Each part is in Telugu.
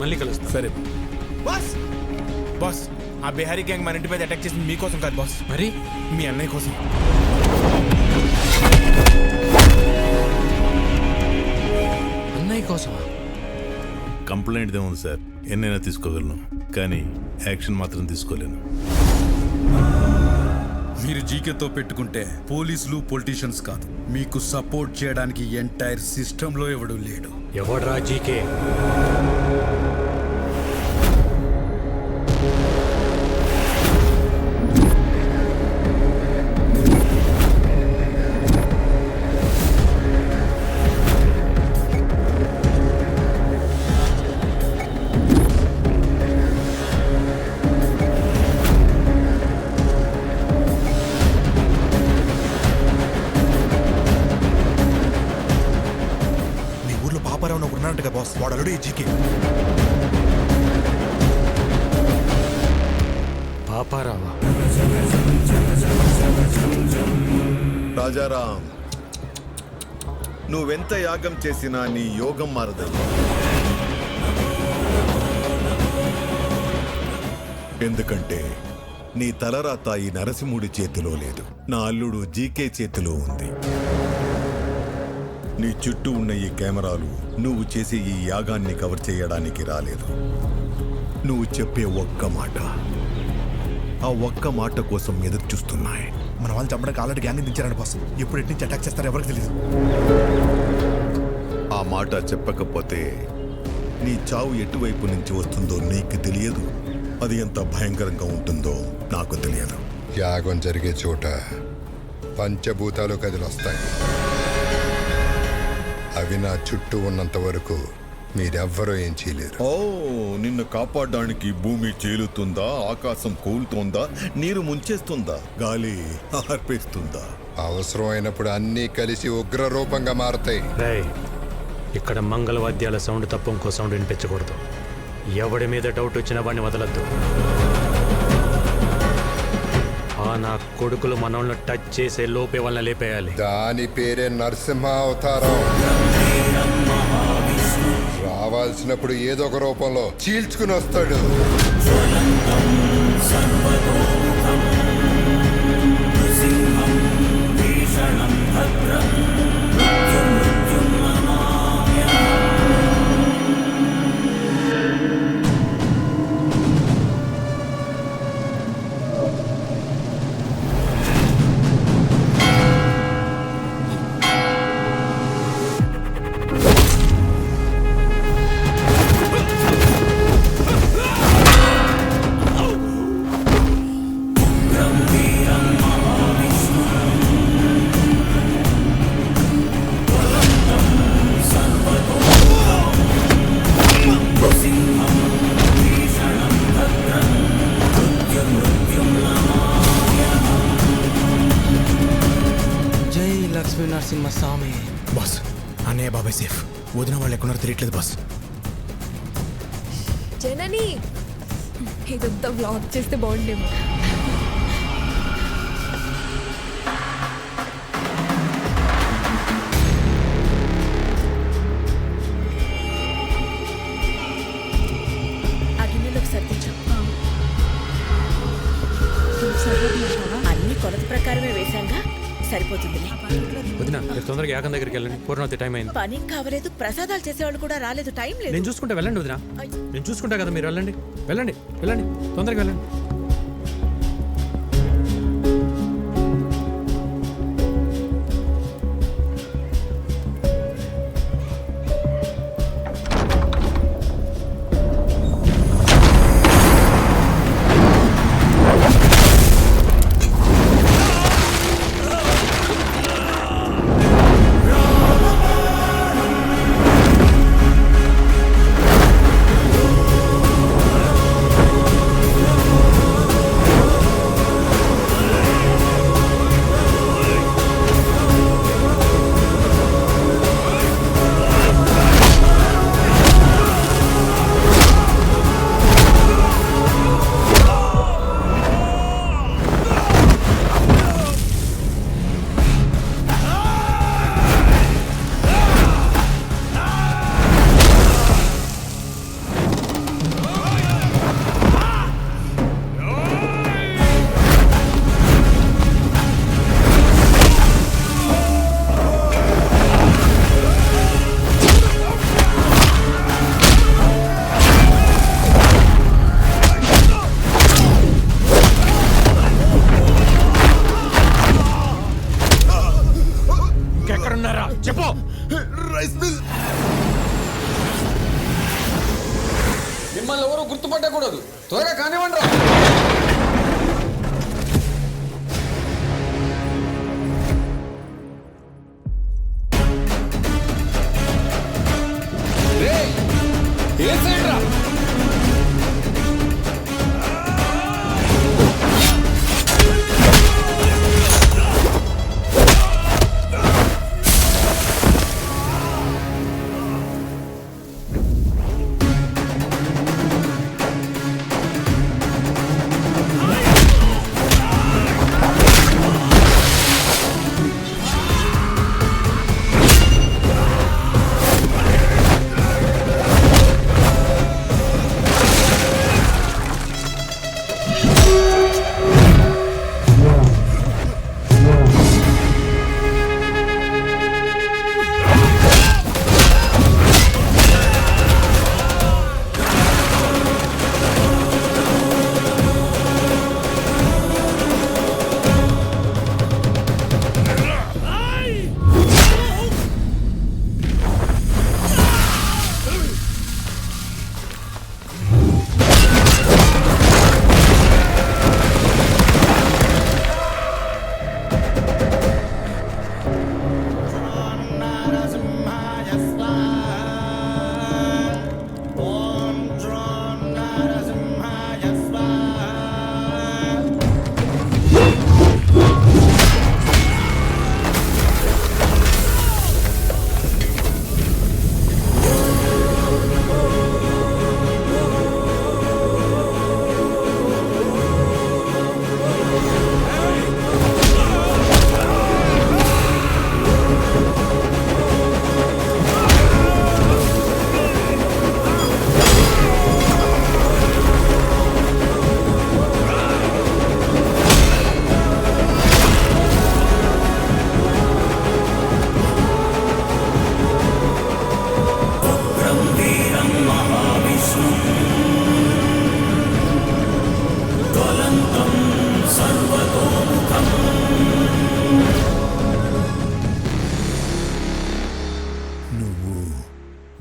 మళ్ళీ కలుస్తా. సరే బాస్ బాస్, ఆ బిహారీ గ్యాంగ్ మన ఇంటి మీద అటాక్ చేసింది మీకోసం కాదు బాస్, మరి మీ అన్నయ్య కోసం. అన్నయ్య కోసమా? కంప్లైంట్ ఏముంది సార్, ఎన్నైనా తీసుకోగలను, కానీ యాక్షన్ మాత్రం తీసుకోలేను. మీరు జీకేతో పెట్టుకుంటే పోలీసులు పొలిటీషియన్స్ కాదు, మీకు సపోర్ట్ చేయడానికి ఎంటైర్ సిస్టంలో ఎవడూ లేడు. ఎవడ్రా జీకే? ఉన్నారంట బాస్, వాడు అల్లుడు జీకే. పాపారావా? రాజారాం, నువ్వెంత యాగం చేసినా నీ యోగం మారదు. ఎందుకంటే నీ తలరాత ఈ నరసింహుడి చేతిలో లేదు, నా అల్లుడు జీకే చేతిలో ఉంది. నీ చుట్టూ ఉన్న ఈ కెమెరాలు నువ్వు చేసే ఈ యాగాన్ని కవర్ చేయడానికి రాలేదు. నువ్వు చెప్పే ఒక్క మాట, ఆ ఒక్క మాట కోసం ఎదురు చూస్తున్నాయి. మన వాళ్ళు చంపడానికి ఆల్రెడీ గ్యాంగ్ దించారండి బాస్, ఎప్పుడు ఎటు నుంచి అటాక్ చేస్తారో ఎవరికి తెలియదు. ఆ మాట చెప్పకపోతే నీ చావు ఎటువైపు నుంచి వస్తుందో నీకు తెలియదు, అది ఎంత భయంకరంగా ఉంటుందో నాకు తెలియదు. యాగం జరిగే చోట పంచభూతాలు కదిలొస్తాయి. అవి నా చుట్టూ ఉన్నంత వరకు మీరెవ్వరూ ఏం చేయలేరు. ఓ, నిన్ను కాపాడడానికి భూమి చేలుతుందా, ఆకాశం కూలుతోందా, నీరు ముంచేస్తుందా, గాలి ఆర్పేస్తుందా? అవసరమైనప్పుడు అన్నీ కలిసి ఉగ్ర రూపంగా మారతాయి. ఇక్కడ మంగళవాద్యాల సౌండ్ తప్ప ఇంకో సౌండ్ వినిపించకూడదు. ఎవడి మీద డౌట్ వచ్చిన వాడిని వదలద్దు. నా కొడుకులు మనల్ని టచ్ చేసే లోపే వాళ్ళని లేపేయాలి. దాని పేరే నరసింహ అవతారం. రావాల్సినప్పుడు ఏదో ఒక రూపంలో చీల్చుకుని వస్తాడు. నరసింహస్వామి. బాస్, అన్నయ్య బాబాయ్ సేఫ్, వదిన వాళ్ళు ఎక్కడున్నారో తెలియట్లేదు బాస్. జనని, ఇదంతా వ్లాగ్ చేస్తే బాగుండేమో. అన్ని కొలత ప్రకారమే వేశాంగా, సరిపోతుందిలే. వదినా, మీరు తొందరగా యాగం దగ్గరికి వెళ్ళండి, పూర్ణవతి టైం అయింది. పని కావలేదు, ప్రసాదాలు చేసేవాళ్ళు కూడా రాలేదు, టైం లేదు. నేను చూసుకుంటా, వెళ్ళండి వదినా, నేను చూసుకుంటా కదా, మీరు వెళ్ళండి వెళ్ళండి వెళ్ళండి, తొందరగా వెళ్ళండి. ఆగకూడదు, త్వరగా కానివ్వండి.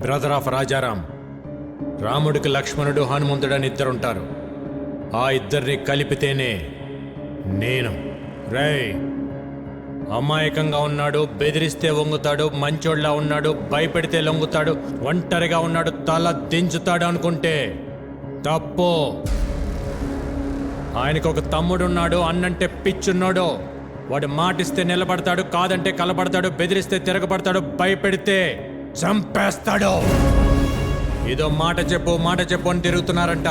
Brother of Rajaram. రాముడికి లక్ష్మణుడు హనుమంతుడు అని ఇద్దరుంటారు. ఆ ఇద్దరిని కలిపితేనే నేను. రేయ్, అమాయకంగా ఉన్నాడు, బెదిరిస్తే వంగుతాడు, మంచోళ్ళ ఉన్నాడు, భయపెడితే లొంగుతాడు, ఒంటరిగా ఉన్నాడు, తల దించుతాడు అనుకుంటే తప్పు. ఆయనకు ఒక తమ్ముడున్నాడు, అన్నంటే పిచ్చున్నాడు. వాడు మాటిస్తే నిలబడతాడు, కాదంటే కలబడతాడు, బెదిరిస్తే తిరగబడతాడు, భయపెడితే చంపేస్తాడు. ఏదో మాట చెప్పు అని తిరుగుతున్నారంట.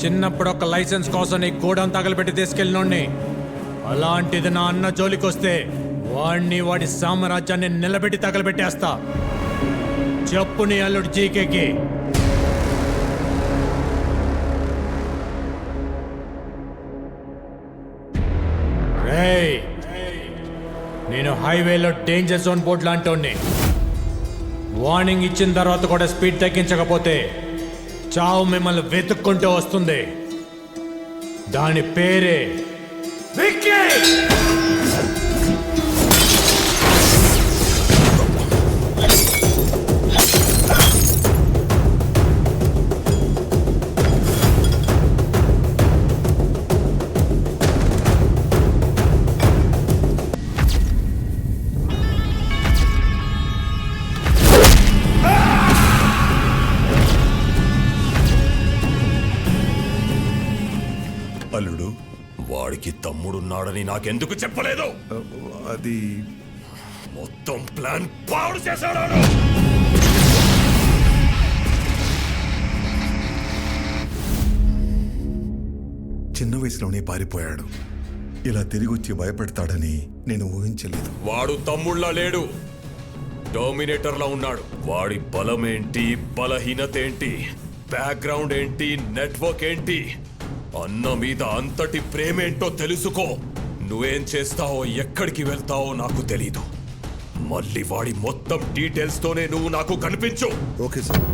చిన్నప్పుడు ఒక లైసెన్స్ కోసం నీ గూడెం తగలబెట్టి తీసుకెళ్ళినోడిని. అలాంటిది నా అన్న జోలికొస్తే వాడిని, వాడి సామ్రాజ్యాన్ని నిలబెట్టి తగలబెట్టేస్తా. చెప్పు నీ అల్లుడు జీకేకి. రేయ్, నేను హైవేలో డేంజర్ జోన్ బోర్డు లాంటి వార్నింగ్ ఇచ్చిన తర్వాత కూడా స్పీడ్ తగ్గించకపోతే చావు మిమ్మల్ని వెతుక్కుంటూ వస్తుంది. దాని పేరే విక్కీ. అల్లుడు, వాడికి తమ్ముడున్నాడని నాకెందుకు చెప్పలేదు? అది మొత్తం ప్లాన్ పాడు చేశాడు. చిన్న వయసులోనే పారిపోయాడు. ఇలా తిరిగి వచ్చి భయపెడతాడని నేను ఊహించలేదు. వాడు తమ్ముళ్ళ లేడు, డోమినేటర్లా ఉన్నాడు. వాడి బలమేంటి, బలహీనత ఏంటి, బ్యాక్గ్రౌండ్ ఏంటి, నెట్వర్క్ ఏంటి, అన్న మీద అంతటి ప్రేమేంటో తెలుసుకో. నువ్వేం చేస్తావో, ఎక్కడికి వెళ్తావో నాకు తెలీదు. మళ్ళీ వాడి మొత్తం డీటెయిల్స్ తోనే నువ్వు నాకు కనిపించు. Okay sir.